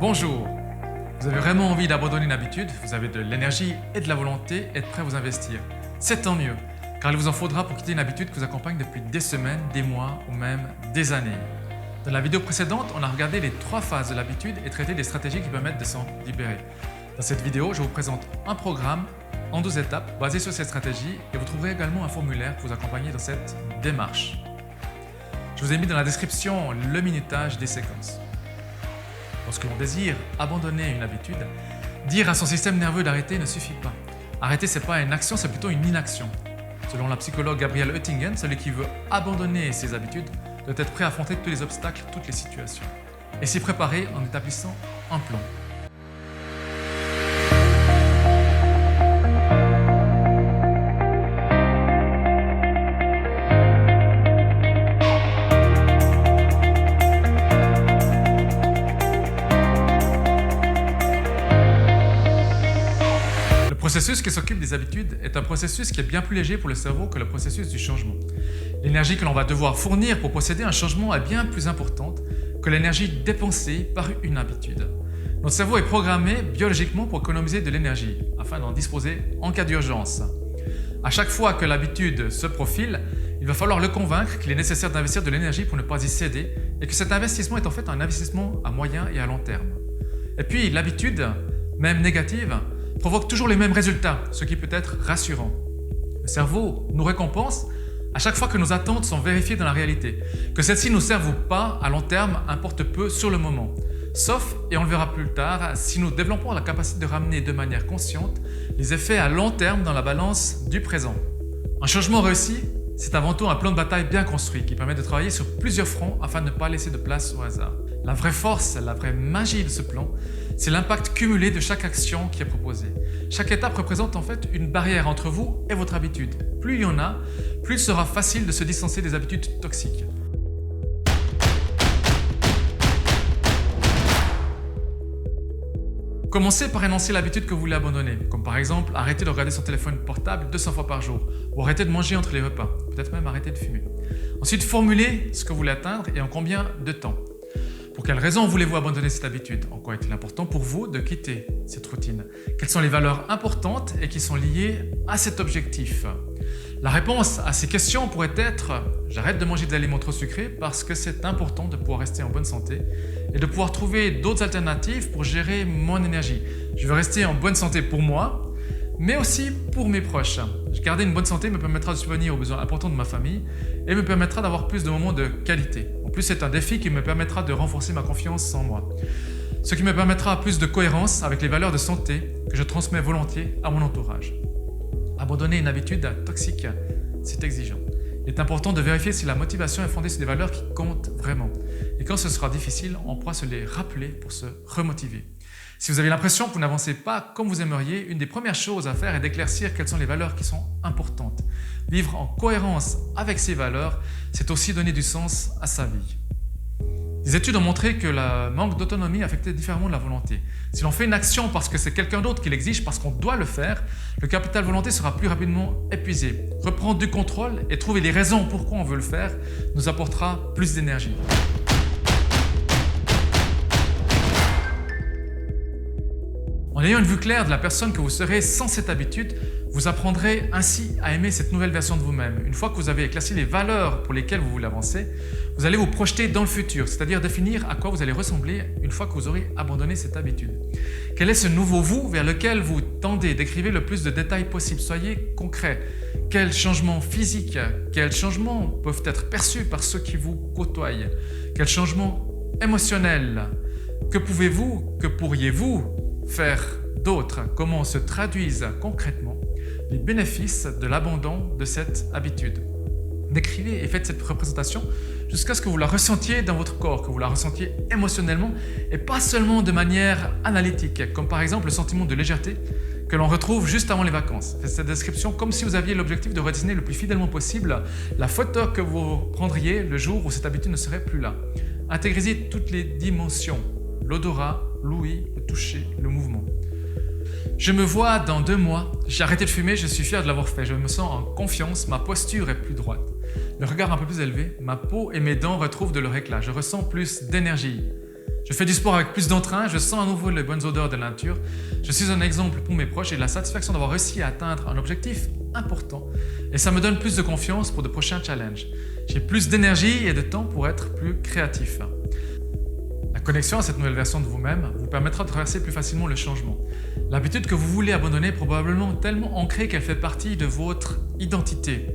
Bonjour. Vous avez vraiment envie d'abandonner une habitude, vous avez de l'énergie et de la volonté et êtes prêt à vous investir. C'est tant mieux, car il vous en faudra pour quitter une habitude qui vous accompagne depuis des semaines, des mois ou même des années. Dans la vidéo précédente, on a regardé les 3 phases de l'habitude et traité des stratégies qui permettent de s'en libérer. Dans cette vidéo, je vous présente un programme en 12 étapes basé sur ces stratégies et vous trouverez également un formulaire pour vous accompagner dans cette démarche. Je vous ai mis dans la description le minutage des séquences. Lorsque l'on désire abandonner une habitude, dire à son système nerveux d'arrêter ne suffit pas. Arrêter, ce n'est pas une action, c'est plutôt une inaction. Selon la psychologue Gabrielle Oettingen, celui qui veut abandonner ses habitudes doit être prêt à affronter tous les obstacles, toutes les situations. Et s'y préparer en établissant un plan. Le processus qui s'occupe des habitudes est un processus qui est bien plus léger pour le cerveau que le processus du changement. L'énergie que l'on va devoir fournir pour procéder à un changement est bien plus importante que l'énergie dépensée par une habitude. Notre cerveau est programmé biologiquement pour économiser de l'énergie, afin d'en disposer en cas d'urgence. À chaque fois que l'habitude se profile, il va falloir le convaincre qu'il est nécessaire d'investir de l'énergie pour ne pas y céder et que cet investissement est en fait un investissement à moyen et à long terme. Et puis l'habitude, même négative, provoque toujours les mêmes résultats, ce qui peut être rassurant. Le cerveau nous récompense à chaque fois que nos attentes sont vérifiées dans la réalité. Que celles-ci nous servent ou pas, à long terme, importe peu sur le moment. Sauf, et on le verra plus tard, si nous développons la capacité de ramener de manière consciente les effets à long terme dans la balance du présent. Un changement réussi, c'est avant tout un plan de bataille bien construit qui permet de travailler sur plusieurs fronts afin de ne pas laisser de place au hasard. La vraie force, la vraie magie de ce plan, c'est l'impact cumulé de chaque action qui est proposée. Chaque étape représente en fait une barrière entre vous et votre habitude. Plus il y en a, plus il sera facile de se distancer des habitudes toxiques. Commencez par énoncer l'habitude que vous voulez abandonner, comme par exemple arrêter de regarder son téléphone portable 200 fois par jour, ou arrêter de manger entre les repas, peut-être même arrêter de fumer. Ensuite, formulez ce que vous voulez atteindre et en combien de temps. Pour quelles raisons voulez-vous abandonner cette habitude? En quoi est-il important pour vous de quitter cette routine? Quelles sont les valeurs importantes et qui sont liées à cet objectif? La réponse à ces questions pourrait être « J'arrête de manger des aliments trop sucrés parce que c'est important de pouvoir rester en bonne santé et de pouvoir trouver d'autres alternatives pour gérer mon énergie. Je veux rester en bonne santé pour moi, mais aussi pour mes proches. Garder une bonne santé me permettra de subvenir aux besoins importants de ma famille et me permettra d'avoir plus de moments de qualité. En plus, c'est un défi qui me permettra de renforcer ma confiance en moi. Ce qui me permettra plus de cohérence avec les valeurs de santé que je transmets volontiers à mon entourage. Abandonner une habitude toxique, c'est exigeant. Il est important de vérifier si la motivation est fondée sur des valeurs qui comptent vraiment. Et quand ce sera difficile, on pourra se les rappeler pour se remotiver. Si vous avez l'impression que vous n'avancez pas comme vous aimeriez, une des premières choses à faire est d'éclaircir quelles sont les valeurs qui sont importantes. Vivre en cohérence avec ces valeurs, c'est aussi donner du sens à sa vie. Des études ont montré que le manque d'autonomie affectait différemment la volonté. Si l'on fait une action parce que c'est quelqu'un d'autre qui l'exige, parce qu'on doit le faire, le capital volonté sera plus rapidement épuisé. Reprendre du contrôle et trouver les raisons pourquoi on veut le faire nous apportera plus d'énergie. En ayant une vue claire de la personne que vous serez sans cette habitude, vous apprendrez ainsi à aimer cette nouvelle version de vous-même. Une fois que vous avez éclairci les valeurs pour lesquelles vous voulez avancer, vous allez vous projeter dans le futur, c'est-à-dire définir à quoi vous allez ressembler une fois que vous aurez abandonné cette habitude. Quel est ce nouveau vous vers lequel vous tendez? Décrivez le plus de détails possible, soyez concret. Quels changements physiques, quels changements peuvent être perçus par ceux qui vous côtoient? Quels changements émotionnels? Que pouvez-vous, que pourriez-vous faire d'autres? Comment se traduisent concrètement les bénéfices de l'abandon de cette habitude? Décrivez et faites cette représentation jusqu'à ce que vous la ressentiez dans votre corps, que vous la ressentiez émotionnellement et pas seulement de manière analytique, comme par exemple le sentiment de légèreté que l'on retrouve juste avant les vacances. Faites cette description comme si vous aviez l'objectif de redessiner le plus fidèlement possible la photo que vous prendriez le jour où cette habitude ne serait plus là. Intégrez-y toutes les dimensions, l'odorat, l'ouïe, le toucher, le mouvement. Je me vois dans 2 mois, j'ai arrêté de fumer, je suis fier de l'avoir fait, je me sens en confiance, ma posture est plus droite. Le regard un peu plus élevé, ma peau et mes dents retrouvent de leur éclat, je ressens plus d'énergie. Je fais du sport avec plus d'entrain, je sens à nouveau les bonnes odeurs de la nature. Je suis un exemple pour mes proches et la satisfaction d'avoir réussi à atteindre un objectif important. Et ça me donne plus de confiance pour de prochains challenges. J'ai plus d'énergie et de temps pour être plus créatif. La connexion à cette nouvelle version de vous-même vous permettra de traverser plus facilement le changement. L'habitude que vous voulez abandonner est probablement tellement ancrée qu'elle fait partie de votre identité.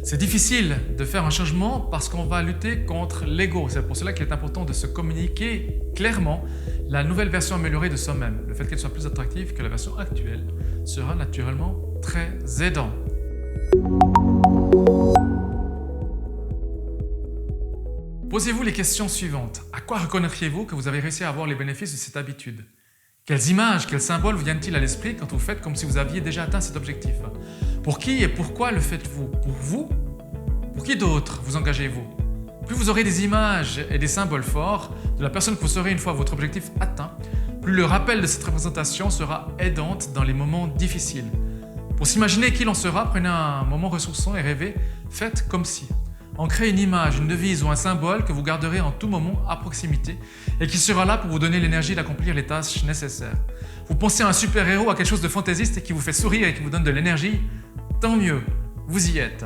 C'est difficile de faire un changement parce qu'on va lutter contre l'ego. C'est pour cela qu'il est important de se communiquer clairement la nouvelle version améliorée de soi-même. Le fait qu'elle soit plus attractive que la version actuelle sera naturellement très aidant. Posez-vous les questions suivantes. À quoi reconnaîtriez-vous que vous avez réussi à avoir les bénéfices de cette habitude? Quelles images, quels symboles vous viennent-ils à l'esprit quand vous faites comme si vous aviez déjà atteint cet objectif? Pour qui et pourquoi le faites-vous? Pour vous? Pour qui d'autre vous engagez-vous? Plus vous aurez des images et des symboles forts de la personne que vous serez une fois votre objectif atteint, plus le rappel de cette représentation sera aidante dans les moments difficiles. Pour s'imaginer qui l'on sera, prenez un moment ressourçant et rêvez, faites comme si. Ancrez une image, une devise ou un symbole que vous garderez en tout moment à proximité et qui sera là pour vous donner l'énergie d'accomplir les tâches nécessaires. Vous pensez à un super-héros, à quelque chose de fantaisiste et qui vous fait sourire et qui vous donne de l'énergie? Tant mieux, vous y êtes.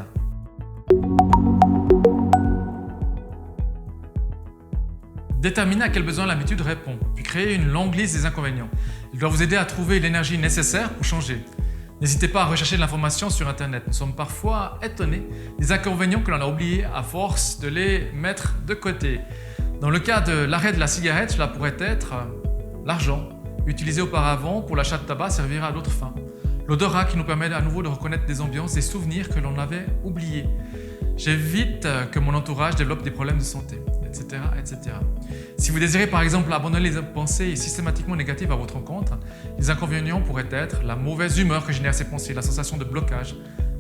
Déterminez à quel besoin l'habitude répond, puis créez une longue liste des inconvénients. Il doit vous aider à trouver l'énergie nécessaire pour changer. N'hésitez pas à rechercher de l'information sur Internet. Nous sommes parfois étonnés des inconvénients que l'on a oubliés à force de les mettre de côté. Dans le cas de l'arrêt de la cigarette, cela pourrait être l'argent, utilisé auparavant pour l'achat de tabac, servira à d'autres fins. L'odorat qui nous permet à nouveau de reconnaître des ambiances, des souvenirs que l'on avait oubliés. J'évite que mon entourage développe des problèmes de santé, etc., etc. Si vous désirez par exemple abandonner les pensées systématiquement négatives à votre encontre, les inconvénients pourraient être la mauvaise humeur que génèrent ces pensées, la sensation de blocage,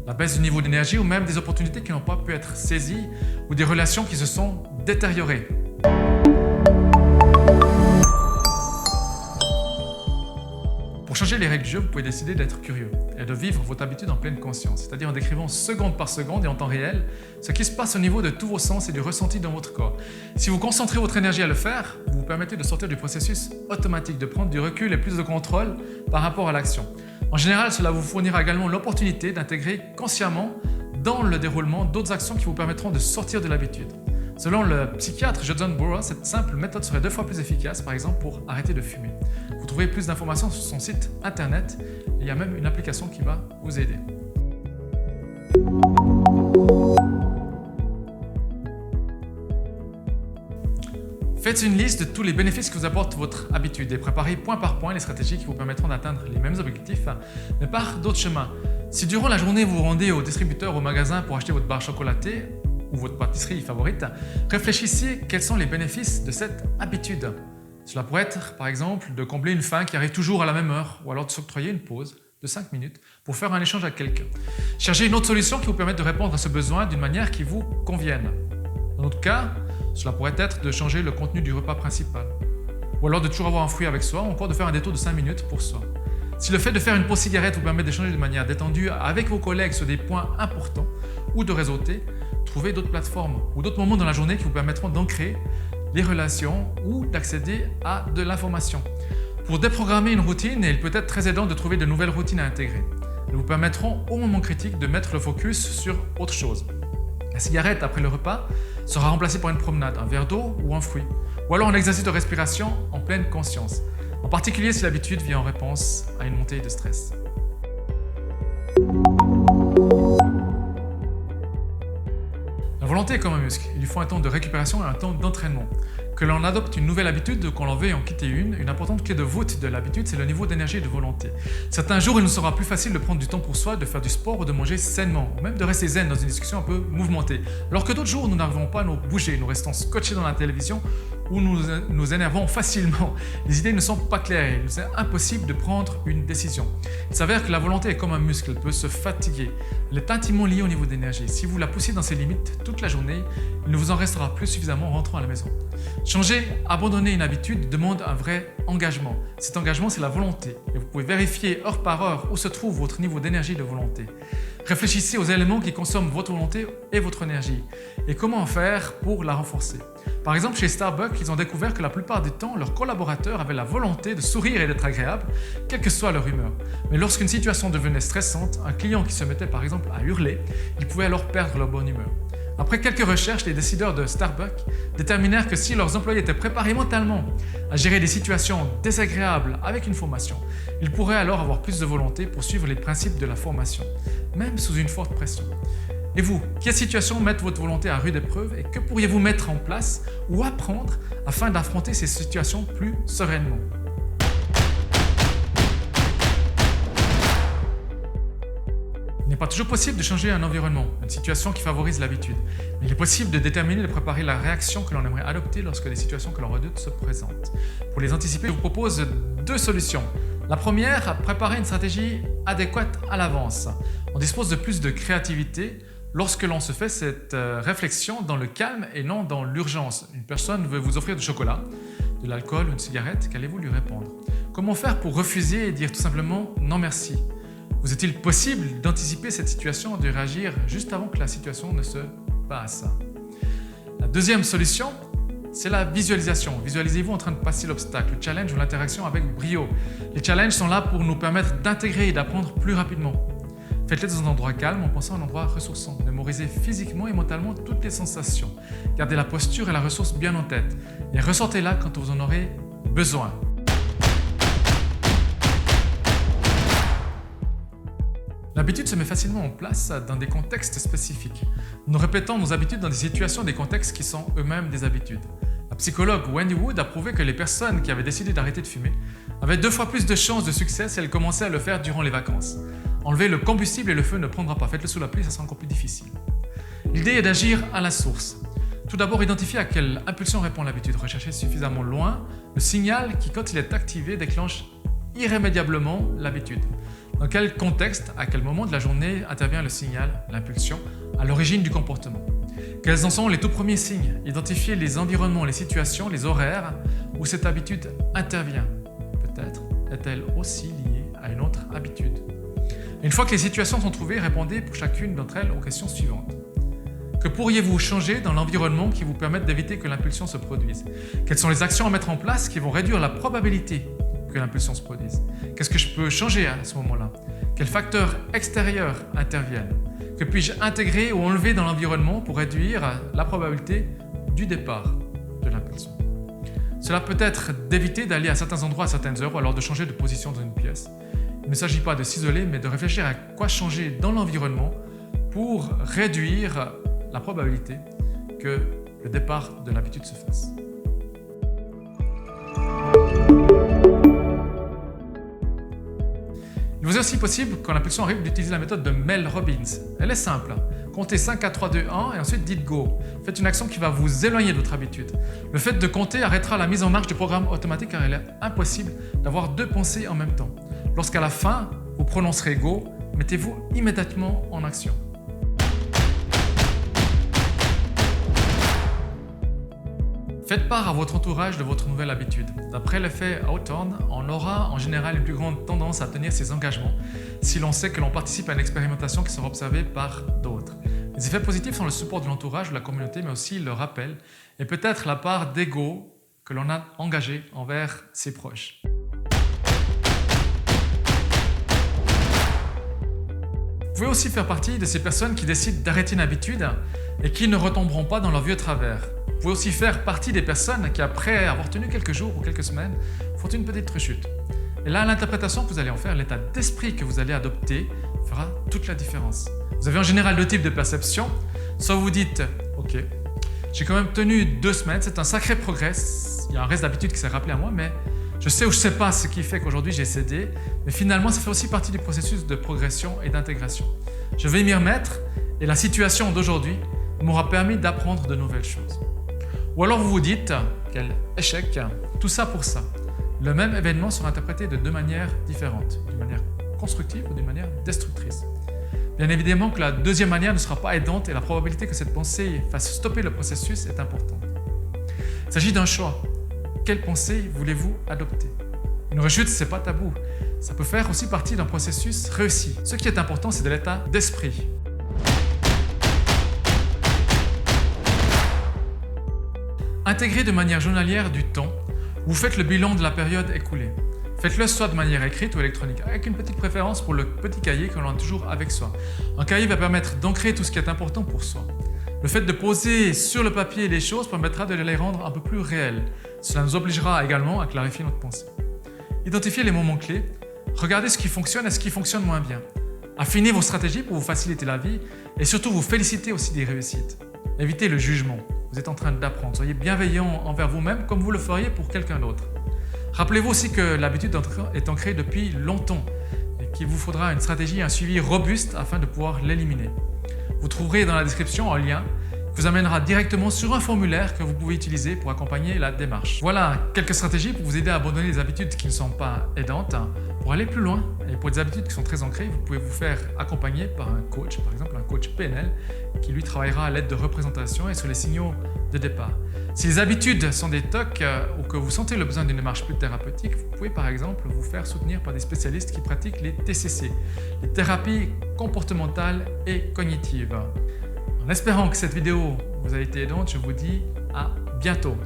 la baisse du niveau d'énergie ou même des opportunités qui n'ont pas pu être saisies ou des relations qui se sont détériorées. Pour changer les règles du jeu, vous pouvez décider d'être curieux et de vivre votre habitude en pleine conscience, c'est-à-dire en décrivant seconde par seconde et en temps réel ce qui se passe au niveau de tous vos sens et du ressenti dans votre corps. Si vous concentrez votre énergie à le faire, vous vous permettez de sortir du processus automatique, de prendre du recul et plus de contrôle par rapport à l'action. En général, cela vous fournira également l'opportunité d'intégrer consciemment dans le déroulement d'autres actions qui vous permettront de sortir de l'habitude. Selon le psychiatre Judson Burroughs, cette simple méthode serait 2 fois plus efficace, par exemple, pour arrêter de fumer. Vous trouverez plus d'informations sur son site internet et il y a même une application qui va vous aider. Faites une liste de tous les bénéfices que vous apporte votre habitude et préparez point par point les stratégies qui vous permettront d'atteindre les mêmes objectifs, mais par d'autres chemins. Si durant la journée vous vous rendez au distributeur ou au magasin pour acheter votre barre chocolatée, ou votre pâtisserie favorite, réfléchissez quels sont les bénéfices de cette habitude. Cela pourrait être, par exemple, de combler une faim qui arrive toujours à la même heure, ou alors de s'octroyer une pause de 5 minutes pour faire un échange avec quelqu'un. Cherchez une autre solution qui vous permette de répondre à ce besoin d'une manière qui vous convienne. Dans notre cas, cela pourrait être de changer le contenu du repas principal, ou alors de toujours avoir un fruit avec soi, ou encore de faire un détour de 5 minutes pour soi. Si le fait de faire une pause cigarette vous permet d'échanger de manière détendue avec vos collègues sur des points importants, ou de réseauter, trouvez d'autres plateformes ou d'autres moments dans la journée qui vous permettront d'ancrer les relations ou d'accéder à de l'information. Pour déprogrammer une routine, il peut être très aidant de trouver de nouvelles routines à intégrer. Elles vous permettront au moment critique de mettre le focus sur autre chose. La cigarette après le repas sera remplacée par une promenade, un verre d'eau ou un fruit, ou alors un exercice de respiration en pleine conscience, en particulier si l'habitude vient en réponse à une montée de stress. La volonté est comme un muscle, il lui faut un temps de récupération et un temps d'entraînement. Que l'on adopte une nouvelle habitude ou qu'on en veuille en quitter une importante clé de voûte de l'habitude, c'est le niveau d'énergie et de volonté. Certains jours, il nous sera plus facile de prendre du temps pour soi, de faire du sport ou de manger sainement, ou même de rester zen dans une discussion un peu mouvementée. Alors que d'autres jours, nous n'arrivons pas à nous bouger, nous restons scotchés dans la télévision ou nous énervons facilement. Les idées ne sont pas claires et il nous est impossible de prendre une décision. Il s'avère que la volonté est comme un muscle, elle peut se fatiguer. Elle est intimement liée au niveau d'énergie. Si vous la poussez dans ses limites toute la journée, il ne vous en restera plus suffisamment en rentrant à la maison. Changer, abandonner une habitude demande un vrai engagement. Cet engagement, c'est la volonté. Et vous pouvez vérifier heure par heure où se trouve votre niveau d'énergie et de volonté. Réfléchissez aux éléments qui consomment votre volonté et votre énergie. Et comment faire pour la renforcer. Par exemple, chez Starbucks, ils ont découvert que la plupart du temps, leurs collaborateurs avaient la volonté de sourire et d'être agréables, quelle que soit leur humeur. Mais lorsqu'une situation devenait stressante, un client qui se mettait par exemple à hurler, ils pouvaient alors perdre leur bonne humeur. Après quelques recherches, les décideurs de Starbucks déterminèrent que si leurs employés étaient préparés mentalement à gérer des situations désagréables avec une formation, ils pourraient alors avoir plus de volonté pour suivre les principes de la formation, même sous une forte pression. Et vous, quelles situations mettent votre volonté à rude épreuve et que pourriez-vous mettre en place ou apprendre afin d'affronter ces situations plus sereinement ? Il n'est pas toujours possible de changer un environnement, une situation qui favorise l'habitude, mais il est possible de déterminer et de préparer la réaction que l'on aimerait adopter lorsque des situations que l'on redoute se présentent. Pour les anticiper, je vous propose 2 solutions. La première, préparer une stratégie adéquate à l'avance. On dispose de plus de créativité lorsque l'on se fait cette réflexion dans le calme et non dans l'urgence. Une personne veut vous offrir du chocolat, de l'alcool ou une cigarette, qu'allez-vous lui répondre ? Comment faire pour refuser et dire tout simplement « non merci » ? Vous est-il possible d'anticiper cette situation et de réagir juste avant que la situation ne se passe ? La deuxième solution, c'est la visualisation. Visualisez-vous en train de passer l'obstacle, le challenge ou l'interaction avec brio. Les challenges sont là pour nous permettre d'intégrer et d'apprendre plus rapidement. Faites-les dans un endroit calme en pensant à un endroit ressourçant. Mémorisez physiquement et mentalement toutes les sensations. Gardez la posture et la ressource bien en tête. Et ressortez-la quand vous en aurez besoin. L'habitude se met facilement en place dans des contextes spécifiques. Nous répétons nos habitudes dans des situations et des contextes qui sont eux-mêmes des habitudes. La psychologue Wendy Wood a prouvé que les personnes qui avaient décidé d'arrêter de fumer avaient 2 fois plus de chances de succès si elles commençaient à le faire durant les vacances. Enlevez le combustible et le feu ne prendra pas. Faites-le sous la pluie, ça sera encore plus difficile. L'idée est d'agir à la source. Tout d'abord, identifiez à quelle impulsion répond l'habitude. Recherchez suffisamment loin le signal qui, quand il est activé, déclenche irrémédiablement l'habitude. Dans quel contexte, à quel moment de la journée intervient le signal, l'impulsion, à l'origine du comportement ? Quels en sont les tout premiers signes ? Identifiez les environnements, les situations, les horaires où cette habitude intervient. Peut-être est-elle aussi liée à une autre habitude. Une fois que les situations sont trouvées, répondez pour chacune d'entre elles aux questions suivantes. Que pourriez-vous changer dans l'environnement qui vous permette d'éviter que l'impulsion se produise ? Quelles sont les actions à mettre en place qui vont réduire la probabilité que l'impulsion se produise ? Qu'est-ce que je peux changer à ce moment-là ? Quels facteurs extérieurs interviennent ? Que puis-je intégrer ou enlever dans l'environnement pour réduire la probabilité du départ de l'impulsion ? Cela peut être d'éviter d'aller à certains endroits à certaines heures ou alors de changer de position dans une pièce. Il ne s'agit pas de s'isoler, mais de réfléchir à quoi changer dans l'environnement pour réduire la probabilité que le départ de l'habitude se fasse. Il vous est aussi possible, quand l'impulsion arrive, d'utiliser la méthode de Mel Robbins. Elle est simple. Comptez 5, 4, 3, 2, 1 et ensuite dites Go. Faites une action qui va vous éloigner de votre habitude. Le fait de compter arrêtera la mise en marche du programme automatique car il est impossible d'avoir 2 pensées en même temps. Lorsqu'à la fin, vous prononcerez Go, mettez-vous immédiatement en action. Faites part à votre entourage de votre nouvelle habitude. D'après l'effet Hawthorne, on aura en général une plus grande tendance à tenir ses engagements si l'on sait que l'on participe à une expérimentation qui sera observée par d'autres. Les effets positifs sont le support de l'entourage ou de la communauté, mais aussi le rappel et peut-être la part d'ego que l'on a engagée envers ses proches. Vous pouvez aussi faire partie de ces personnes qui décident d'arrêter une habitude et qui ne retomberont pas dans leur vieux travers. Vous pouvez aussi faire partie des personnes qui, après avoir tenu quelques jours ou quelques semaines, font une petite rechute. Et là, l'interprétation que vous allez en faire, l'état d'esprit que vous allez adopter, fera toute la différence. Vous avez en général 2 types de perceptions. Soit vous dites « Ok, j'ai quand même tenu 2 semaines, c'est un sacré progrès, il y a un reste d'habitude qui s'est rappelé à moi, mais je sais ou je ne sais pas ce qui fait qu'aujourd'hui j'ai cédé, mais finalement ça fait aussi partie du processus de progression et d'intégration. Je vais m'y remettre et la situation d'aujourd'hui m'aura permis d'apprendre de nouvelles choses. » Ou alors vous vous dites « Quel échec, tout ça pour ça ». Le même événement sera interprété de 2 manières différentes, d'une manière constructive ou d'une manière destructrice. Bien évidemment que la deuxième manière ne sera pas aidante et la probabilité que cette pensée fasse stopper le processus est importante. Il s'agit d'un choix. Quelle pensée voulez-vous adopter ? Une rechute, ce n'est pas tabou. Ça peut faire aussi partie d'un processus réussi. Ce qui est important, c'est de l'état d'esprit. Intégrez de manière journalière du temps. Vous faites le bilan de la période écoulée. Faites-le soit de manière écrite ou électronique, avec une petite préférence pour le petit cahier que l'on a toujours avec soi. Un cahier va permettre d'ancrer tout ce qui est important pour soi. Le fait de poser sur le papier les choses permettra de les rendre un peu plus réelles. Cela nous obligera également à clarifier notre pensée. Identifiez les moments clés, regardez ce qui fonctionne et ce qui fonctionne moins bien. Affinez vos stratégies pour vous faciliter la vie et surtout vous félicitez aussi des réussites. Évitez le jugement, vous êtes en train d'apprendre. Soyez bienveillant envers vous-même comme vous le feriez pour quelqu'un d'autre. Rappelez-vous aussi que l'habitude est ancrée depuis longtemps et qu'il vous faudra une stratégie et un suivi robuste afin de pouvoir l'éliminer. Vous trouverez dans la description un lien qui vous amènera directement sur un formulaire que vous pouvez utiliser pour accompagner la démarche. Voilà quelques stratégies pour vous aider à abandonner les habitudes qui ne sont pas aidantes. Pour aller plus loin et pour des habitudes qui sont très ancrées, vous pouvez vous faire accompagner par un coach, par exemple un coach PNL, qui lui travaillera à l'aide de représentation et sur les signaux de départ. Si les habitudes sont des TOC ou que vous sentez le besoin d'une démarche plus thérapeutique, vous pouvez par exemple vous faire soutenir par des spécialistes qui pratiquent les TCC, les thérapies comportementales et cognitives. En espérant que cette vidéo vous a été aidante, je vous dis à bientôt.